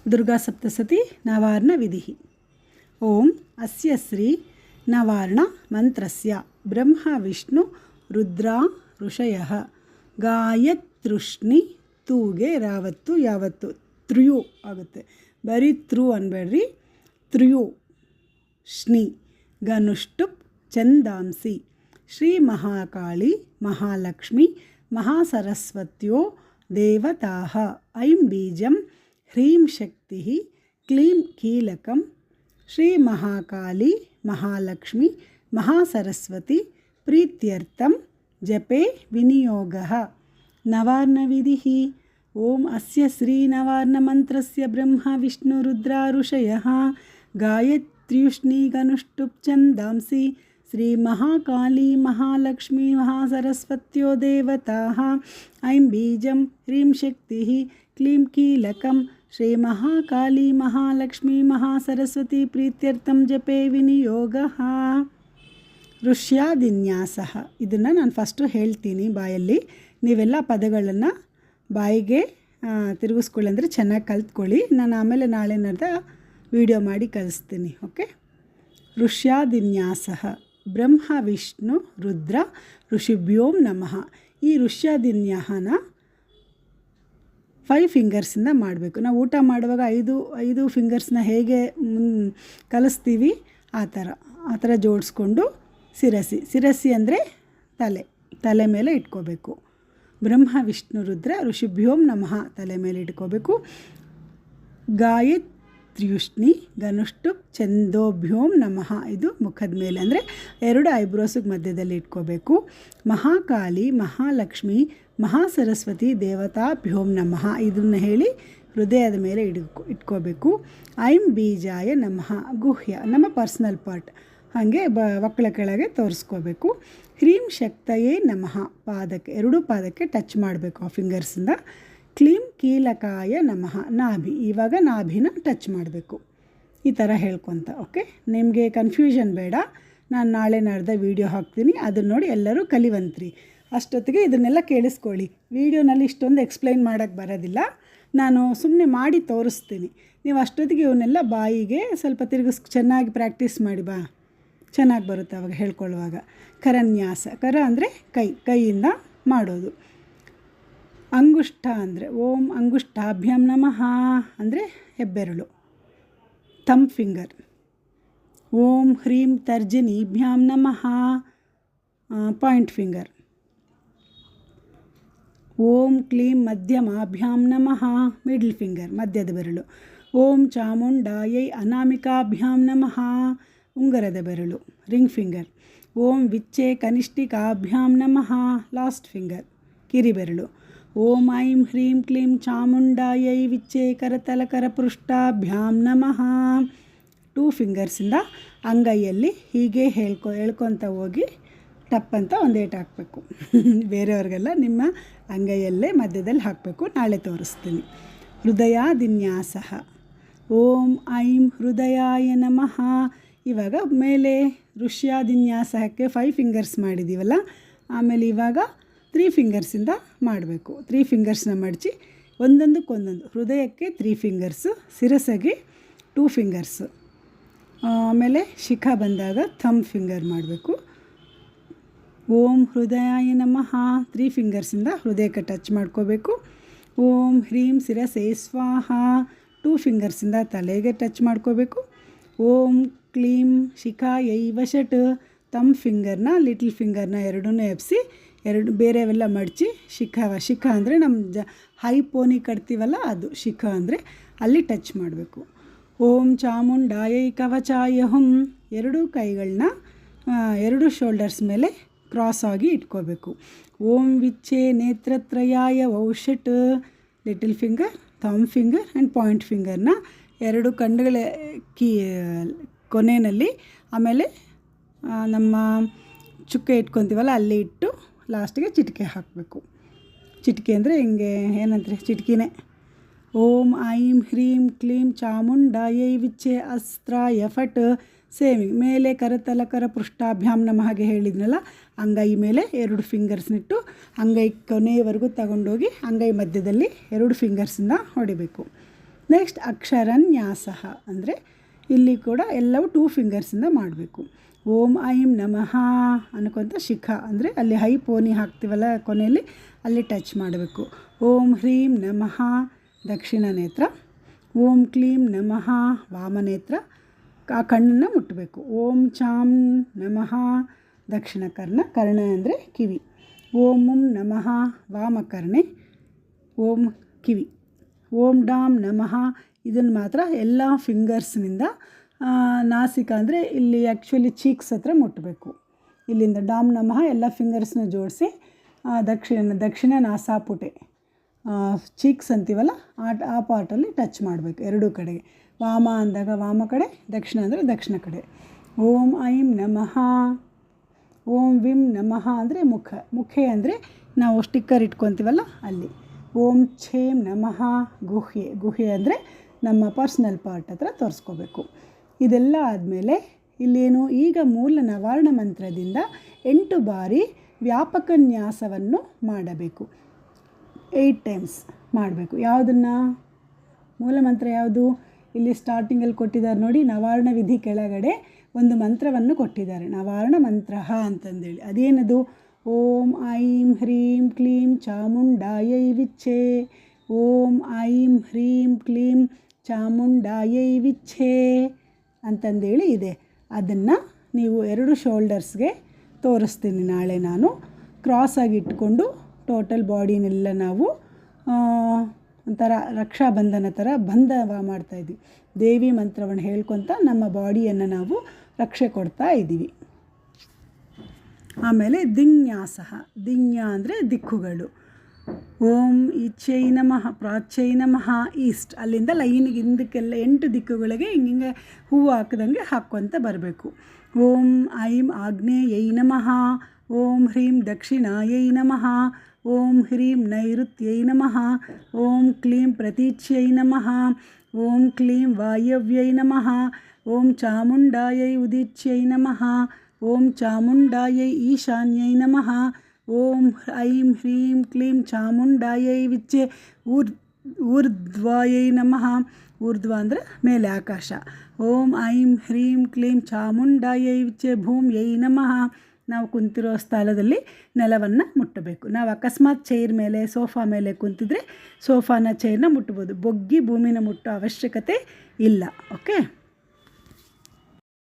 दुर्गा सप्तशती नवार्ण विधि। ओम अस्य श्री नवार्ण मंत्रस्य ब्रह्म विष्णु रुद्रा ऋषयः गायत्रुष्णि तूगे रावत्तु यावत्तु त्रियु आगुत्ते बरी त्रु अनಬೇಡ್ರಿ त्रियु श्नि गनुष्टुप चंदांसी श्री महाकाली महालक्ष्मी महासरस्वत्यो देवताः ऐं बीजं ह्रीं शक्ति क्लीं कीलकं श्री महाकाली महालक्ष्मी महासरस्वती प्रीत्यर्थं जपे विनियोगः। नवार्णविधिः। ओम अस्य श्री नवार्णमन्त्रस्य ब्रह्मा विष्णु रुद्रा ऋषयः गायत्र्युष्णि गनुष्टुप छन्दांसि श्री महाकाली महालक्ष्मी महासरस्वत्यो देवताः ऐं बीजं ह्रीं शक्तिः क्लीं कीलकं श्री महाकाली महालक्ष्मी महासरस्वती प्रीत्यर्थं जपे विनियोगः। ಋಷ್ಯಾದಿನ್ಯಾಸಃ ಇದನ್ನು ನಾನು ಫಸ್ಟು ಹೇಳ್ತೀನಿ ಬಾಯಲ್ಲಿ, ನೀವೆಲ್ಲ ಪದಗಳನ್ನು ಬಾಯಿಗೆ ತಿರುಗಿಸ್ಕೊಳ್ಳಿ, ಅಂದರೆ ಚೆನ್ನಾಗಿ ಕಲ್ತ್ಕೊಳ್ಳಿ. ನಾನು ಆಮೇಲೆ ನಾಳೆ ನಡೆದ ವಿಡಿಯೋ ಮಾಡಿ ಕಲಿಸ್ತೀನಿ. ಓಕೆ. ಋಷ್ಯಾದಿನ್ಯಾಸಃ ಬ್ರಹ್ಮ ವಿಷ್ಣು ರುದ್ರ ಋಷಿಭ್ಯೋಂ ನಮಃ. ಈ ಋಷ್ಯಾದಿನ್ಯಾಸನ 5 ಫಿಂಗರ್ಸಿಂದ ಮಾಡಬೇಕು. ನಾವು ಊಟ ಮಾಡುವಾಗ ಐದು ಫಿಂಗರ್ಸ್ನ ಹೇಗೆ ಕಲಿಸ್ತೀವಿ ಆ ಥರ ಜೋಡಿಸ್ಕೊಂಡು ಶಿರಸಿ ಅಂದರೆ ತಲೆ ಮೇಲೆ ಇಟ್ಕೋಬೇಕು. ಬ್ರಹ್ಮ ವಿಷ್ಣು ರುದ್ರ ಋಷಿಭ್ಯೋಂ ನಮಃ ತಲೆ ಮೇಲೆ ಇಟ್ಕೋಬೇಕು. ಗಾಯತ್ರ್ಯುಷ್ಣಿ ಗನುಷ್ಟುಪ್ ಚಂದೋಭ್ಯೋಂ ನಮಃ ಇದು ಮುಖದ ಮೇಲೆ, ಅಂದರೆ 2 ಐಬ್ರೋಸಿಗೆ ಮಧ್ಯದಲ್ಲಿ ಇಟ್ಕೋಬೇಕು. ಮಹಾಕಾಲಿ ಮಹಾಲಕ್ಷ್ಮಿ ಮಹಾಸರಸ್ವತಿ ದೇವತಾಭ್ಯೋಂ ನಮಃ ಇದನ್ನು ಹೇಳಿ ಹೃದಯದ ಮೇಲೆ ಇಟ್ಕೋಬೇಕು. ಐಂ ಬೀಜಾಯ ನಮಃ ಗುಹ್ಯ ನಮ್ಮ ಪರ್ಸ್ನಲ್ ಪಾರ್ಟ್, ಹಾಗೆ ಒಕ್ಕಳ ಕೆಳಗೆ ತೋರಿಸ್ಕೋಬೇಕು. ಹ್ರೀಂ ಶಕ್ತಯೇ ನಮಃ ಪಾದಕ್ಕೆ 2 ಪಾದಕ್ಕೆ ಟಚ್ ಮಾಡಬೇಕು ಆ ಫಿಂಗರ್ಸಿಂದ. ಕ್ಲೀಂ ಕೀಲಕಾಯ ನಮಃ ನಾಭಿ, ಇವಾಗ ನಾಭಿನ ಟಚ್ ಮಾಡಬೇಕು. ಈ ಥರ ಹೇಳ್ಕೊತ. ಓಕೆ. ನಿಮಗೆ ಕನ್ಫ್ಯೂಷನ್ ಬೇಡ, ನಾನು ನಾಳೆ ನಡೆದ ವೀಡಿಯೋ ಹಾಕ್ತೀನಿ, ಅದನ್ನು ನೋಡಿ ಎಲ್ಲರೂ ಕಲಿವಂತ್ರಿ. ಅಷ್ಟೊತ್ತಿಗೆ ಇದನ್ನೆಲ್ಲ ಕೇಳಿಸ್ಕೊಳ್ಳಿ. ವೀಡಿಯೋನಲ್ಲಿ ಇಷ್ಟೊಂದು ಎಕ್ಸ್ಪ್ಲೈನ್ ಮಾಡೋಕ್ಕೆ ಬರೋದಿಲ್ಲ, ನಾನು ಸುಮ್ಮನೆ ಮಾಡಿ ತೋರಿಸ್ತೀನಿ. ನೀವು ಅಷ್ಟೊತ್ತಿಗೆ ಇವನ್ನೆಲ್ಲ ಬಾಯಿಗೆ ಸ್ವಲ್ಪ ಚೆನ್ನಾಗಿ ಪ್ರಾಕ್ಟೀಸ್ ಮಾಡಿ ಬಾ, ಚೆನ್ನಾಗಿ ಬರುತ್ತೆ ಅವಾಗ ಹೇಳ್ಕೊಳ್ಳುವಾಗ. ಕರನ್ಯಾಸ, ಕರ ಅಂದರೆ ಕೈಯಿಂದ ಮಾಡೋದು. ಅಂಗುಷ್ಠ ಅಂದರೆ ಓಂ ಅಂಗುಷ್ಠಾಭ್ಯಾಂ ನಮಃ ಅಂದರೆ ಹೆಬ್ಬೆರಳು, ಥಂಬ್ ಫಿಂಗರ್. ಓಂ ಹ್ರೀಂ ತರ್ಜನೀಭ್ಯಾಂ ನಮಃ ಪಾಯಿಂಟ್ ಫಿಂಗರ್. ಓಂ ಕ್ಲೀಂ ಮಧ್ಯಮಾಭ್ಯಾಂ ನಮಃ ಮಿಡ್ಲ್ ಫಿಂಗರ್ ಮಧ್ಯದ ಬೆರಳು. ಓಂ ಚಾಮುಂಡಾಯೈ ಅನಾಮಿಕಾಭ್ಯಾಂ ನಮಃ ಉಂಗರದ ಬೆರಳು ರಿಂಗ್ ಫಿಂಗರ್. ಓಂ ವಿಚ್ಚೆ ಕನಿಷ್ಠಿಕಾಭ್ಯಾಂ ನಮಃ ಲಾಸ್ಟ್ ಫಿಂಗರ್ ಕಿರಿಬೆರಳು. ಓಂ ಐಂ ಹ್ರೀಂ ಕ್ಲೀಂ ಚಾಮುಂಡಾಯೈ ವಿಚ್ಚೆ ಕರತಲಕರಪೃಷ್ಠಾಭ್ಯಾಂ ನಮಃ 2 ಫಿಂಗರ್ಸಿಂದ ಅಂಗೈಯಲ್ಲಿ ಹೀಗೆ ಹೇಳ್ಕೊತ ಹೋಗಿ ಟಪ್ ಅಂತ ಒಂದೇಟು ಹಾಕಬೇಕು. ಬೇರೆಯವ್ರಿಗೆಲ್ಲ ನಿಮ್ಮ ಅಂಗೈಯಲ್ಲೇ ಮಧ್ಯದಲ್ಲಿ ಹಾಕಬೇಕು. ನಾಳೆ ತೋರಿಸ್ತೀನಿ. ಹೃದಯಾದಿನ್ಯಾಸಃ ಓಂ ಐಂ ಹೃದಯಾಯ ನಮಃ. ಇವಾಗ ಮೇಲೆ ಋಷ್ಯಾದಿನ್ಯಾಸಕ್ಕೆ 5 ಫಿಂಗರ್ಸ್ ಮಾಡಿದ್ದೀವಲ್ಲ, ಆಮೇಲೆ ಇವಾಗ 3 ಫಿಂಗರ್ಸಿಂದ ಮಾಡಬೇಕು. 3 ಫಿಂಗರ್ಸ್ನ ಮಡಚಿ ಒಂದೊಂದಕ್ಕೊಂದೊಂದು, ಹೃದಯಕ್ಕೆ 3 ಫಿಂಗರ್ಸು, ಶಿರಸ್ಸಿಗೆ 2 ಫಿಂಗರ್ಸು, ಆಮೇಲೆ ಶಿಖ ಬಂದಾಗ ಥಂಬ್ ಫಿಂಗರ್ ಮಾಡಬೇಕು. ಓಂ ಹೃದಯಾಯ ನಮಃ 3 ಫಿಂಗರ್ಸಿಂದ ಹೃದಯಕ್ಕೆ ಟಚ್ ಮಾಡ್ಕೋಬೇಕು. ಓಂ ಹ್ರೀಂ ಶಿರಸೇ ಸ್ವಾಹ 2 ಫಿಂಗರ್ಸಿಂದ ತಲೆಗೆ ಟಚ್ ಮಾಡ್ಕೋಬೇಕು. ಓಂ ಕ್ಲೀಂ ಶಿಖಾಯೈ ವಷಟ್ ಥಂಬ್ ಫಿಂಗರ್ನ ಲಿಟಲ್ ಫಿಂಗರ್ನ 2 ಎಬ್ಸಿ ಬೇರೆವೆಲ್ಲ ಮಡಚಿ ಶಿಖ ಅಂದರೆ ನಮ್ಮ ಹೈ ಪೋನಿ ಕಟ್ತೀವಲ್ಲ ಅದು ಶಿಖ ಅಂದರೆ ಅಲ್ಲಿ ಟಚ್ ಮಾಡಬೇಕು. ಓಂ ಚಾಮುಂಡಾಯೈ ಕವಚಾಯ ಹುಂ 2 ಕೈಗಳನ್ನ 2 ಶೋಲ್ಡರ್ಸ್ ಮೇಲೆ ಕ್ರಾಸ್ ಆಗಿ ಇಟ್ಕೋಬೇಕು. ಓಂ ವಿಚ್ಚೆ ನೇತ್ರತ್ರಯಾಯ ವೌಷಟ್ little finger thumb finger and point ಫಿಂಗರ್ನ 2 ಕಂಡುಗಳ ಕೊನೆಯಲ್ಲಿ, ಆಮೇಲೆ ನಮ್ಮ ಚುಕ್ಕೆ ಇಟ್ಕೊತೀವಲ್ಲ ಅಲ್ಲಿ ಇಟ್ಟು ಲಾಸ್ಟಿಗೆ ಚಿಟಿಕೆ ಹಾಕಬೇಕು. ಚಿಟಿಕೆ ಅಂದರೆ ಹಿಂಗೆ ಏನಂತಾರೆ ಚಿಟಿಕಿನೇ. ಓಂ ಐಂ ಹ್ರೀಂ ಕ್ಲೀಂ ಚಾಮುಂಡಾಯೈ ವಿಚ್ಚೆ ಅಸ್ತ್ರಾಯ ಫಟ್ ಸೇಮಿಂಗ್ ಮೇಲೆ ಕರತಲಕರ ಪೃಷ್ಠಾಭ್ಯಾಂ ನಮಃಗೆ ಹೇಳಿದ್ನಲ್ಲ, ಅಂಗೈ ಮೇಲೆ 2 ಫಿಂಗರ್ಸ್ನಿಟ್ಟು ಅಂಗೈ ಕೊನೆಯವರೆಗೂ ತಗೊಂಡೋಗಿ ಅಂಗೈ ಮಧ್ಯದಲ್ಲಿ 2 ಫಿಂಗರ್ಸಿಂದ ಹೊಡಿಬೇಕು. ನೆಕ್ಸ್ಟ್ ಅಕ್ಷರನ್ಯಾಸ ಅಂದರೆ ಇಲ್ಲಿ ಕೂಡ ಎಲ್ಲವೂ 2 ಫಿಂಗರ್ಸಿಂದ ಮಾಡಬೇಕು. ಓಂ ಐಂ ನಮಃ ಅನ್ಕೊಂತ ಶಿಖ ಅಂದರೆ ಅಲ್ಲಿ ಹೈ ಪೋನಿ ಹಾಕ್ತೀವಲ್ಲ ಕೊನೆಯಲ್ಲಿ ಅಲ್ಲಿ ಟಚ್ ಮಾಡಬೇಕು. ಓಂ ಹ್ರೀಂ ನಮಃ ದಕ್ಷಿಣ ನೇತ್ರ. ಓಂ ಕ್ಲೀಂ ನಮಃ ವಾಮನೇತ್ರ, ಆ ಕಣ್ಣನ್ನು ಮುಟ್ಟಬೇಕು. ಓಂ ಚಾಂ ನಮಃ ದಕ್ಷಿಣ ಕರ್ಣ ಅಂದರೆ ಕಿವಿ. ಓಂ ನಮಃ ವಾಮಕರ್ಣೆ, ಓಂ ಕಿವಿ. ಓಂ ಡಾಂ ನಮಃ ಇದನ್ನು ಮಾತ್ರ ಎಲ್ಲ ಫಿಂಗರ್ಸ್ನಿಂದ ನಾಸಿಕ ಅಂದರೆ ಇಲ್ಲಿ ಆ್ಯಕ್ಚುಲಿ ಚೀಕ್ಸ್ ಹತ್ರ ಮುಟ್ಟಬೇಕು. ಇಲ್ಲಿಂದ ಡಾಮ್ ನಮಃ ಎಲ್ಲ ಫಿಂಗರ್ಸ್ನ ಜೋಡಿಸಿ ದಕ್ಷಿಣ ನಾಸಾಪುಟೆ ಚೀಕ್ಸ್ ಅಂತೀವಲ್ಲ ಆ ಪಾರ್ಟಲ್ಲಿ ಟಚ್ ಮಾಡಬೇಕು ಎರಡೂ ಕಡೆಗೆ. ವಾಮ ಅಂದಾಗ ವಾಮ ಕಡೆ, ದಕ್ಷಿಣ ಅಂದರೆ ದಕ್ಷಿಣ ಕಡೆ. ಓಂ ಐಂ ನಮಃ. ಓಂ ವಿಂ ನಮಃ ಅಂದರೆ ಮುಖೆ ಅಂದರೆ ನಾವು ಸ್ಟಿಕ್ಕರ್ ಇಟ್ಕೊತೀವಲ್ಲ ಅಲ್ಲಿ. ಓಂ ಛೇಂ ನಮಃ ಗುಹೆ ಅಂದರೆ ನಮ್ಮ ಪರ್ಸ್ನಲ್ ಪಾರ್ಟ್ ಹತ್ರ ತೋರಿಸ್ಕೋಬೇಕು. ಇದೆಲ್ಲ ಆದಮೇಲೆ ಇಲ್ಲೇನು ಈಗ ಮೂಲ ನವಾರ್ಣ ಮಂತ್ರದಿಂದ 8 ಬಾರಿ ವ್ಯಾಪಕ ನ್ಯಾಸವನ್ನು ಮಾಡಬೇಕು. 8 ಟೈಮ್ಸ್ ಮಾಡಬೇಕು. ಯಾವುದನ್ನು ಮೂಲ ಮಂತ್ರ ಯಾವುದು? ಇಲ್ಲಿ ಸ್ಟಾರ್ಟಿಂಗಲ್ಲಿ ಕೊಟ್ಟಿದ್ದಾರೆ ನೋಡಿ, ನವಾರ್ಣ ವಿಧಿ ಕೆಳಗಡೆ ಒಂದು ಮಂತ್ರವನ್ನು ಕೊಟ್ಟಿದ್ದಾರೆ, ನವಾರ್ಣ ಮಂತ್ರ ಅಂತಂದೇಳಿ. ಅದೇನದು? ಓಂ ಐಂ ಹ್ರೀಂ ಕ್ಲೀಂ ಚಾಮುಂಡಾಯೈ ವಿಚ್ಚೆ. ಓಂ ಐಂ ಹ್ರೀಂ ಕ್ಲೀಂ ಚಾಮುಂಡಾಯೈ ವಿಚ್ಚೆ ಅಂತಂದೇಳಿ ಇದೆ. ಅದನ್ನು ನೀವು 2 ಶೋಲ್ಡರ್ಸ್ಗೆ ತೋರಿಸ್ತೀನಿ ನಾಳೆ ನಾನು. ಕ್ರಾಸಾಗಿ ಇಟ್ಕೊಂಡು ಟೋಟಲ್ ಬಾಡಿನೆಲ್ಲ ನಾವು ಒಂಥರ ರಕ್ಷಾಬಂಧನ ಥರ ಬಂಧವ ಮಾಡ್ತಾಯಿದ್ವಿ. ದೇವಿ ಮಂತ್ರವನ್ನು ಹೇಳ್ಕೊತ ನಮ್ಮ ಬಾಡಿಯನ್ನು ನಾವು ರಕ್ಷೆ ಕೊಡ್ತಾ ಇದ್ದೀವಿ. ಆಮೇಲೆ ದಿನ್ಯಾಸ. ದಿನ್ಯ ಅಂದರೆ ದಿಕ್ಕುಗಳು. ಓಂ ಈಚೈ ನಮಃ ಪ್ರಾಚ್ಯೈ ನಮಃ ಈಸ್ಟ್. ಅಲ್ಲಿಂದ ಲೈನಿಗೆ ಹಿಂದಕ್ಕೆಲ್ಲ 8 ದಿಕ್ಕುಗಳಿಗೆ ಹಿಂಗೆ ಹೂವು ಹಾಕಿದಂಗೆ ಹಾಕ್ಕೊತ ಬರಬೇಕು. ಓಂ ಐಂ ಆಗ್ನೇಯೈ ನಮಃ. ಓಂ ಹ್ರೀಂ ದಕ್ಷಿಣಾಯೈ ನಮಃ. ಓಂ ಹ್ರೀಂ ನೈಋತ್ಯೈ ನಮಃ. ಓಂ ಕ್ಲೀಂ ಪ್ರತೀಚ್ಯೈ ನಮಃ. ಓಂ ಕ್ಲೀಂ ವಾಯವ್ಯೈ ನಮಃ. ಓಂ ಚಾಮುಂಡಾಯೈ ಉದಿಚ್ಯೈ ನಮಃ. ಓಂ ಚಾಮುಂಡಾಯೈ ಈಶಾನ್ಯೈ ನಮಃ. ಓಂ ಐಂ ಹ್ರೀಂ ಕ್ಲೀಂ ಚಾಮುಂಡಾಯೈ ವಿಚ್ಚೆ ಊರ್ಧ್ವಾಯೈ ನಮಃ. ಊರ್ಧ್ವ ಅಂದರೆ ಮೇಲೆ ಆಕಾಶ. ಓಂ ಐಂ ಹ್ರೀಂ ಕ್ಲೀಂ ಚಾಮುಂಡಾಯೈ ವಿಚ್ಚೆ ಭೂಮ್ಯೈ ನಮಃ. ನಾವು ಕುಂತಿರೋ ಸ್ಥಳದಲ್ಲಿ ನೆಲವನ್ನು ಮುಟ್ಟಬೇಕು. ನಾವು ಅಕಸ್ಮಾತ್ ಚೈರ್ ಮೇಲೆ ಸೋಫಾ ಮೇಲೆ ಕುಂತಿದ್ರೆ ಸೋಫಾನ ಚೈರ್ನ ಮುಟ್ಬೋದು, ಬೊಗ್ಗಿ ಭೂಮಿನ ಮುಟ್ಟೋ ಅವಶ್ಯಕತೆ ಇಲ್ಲ. ಓಕೆ.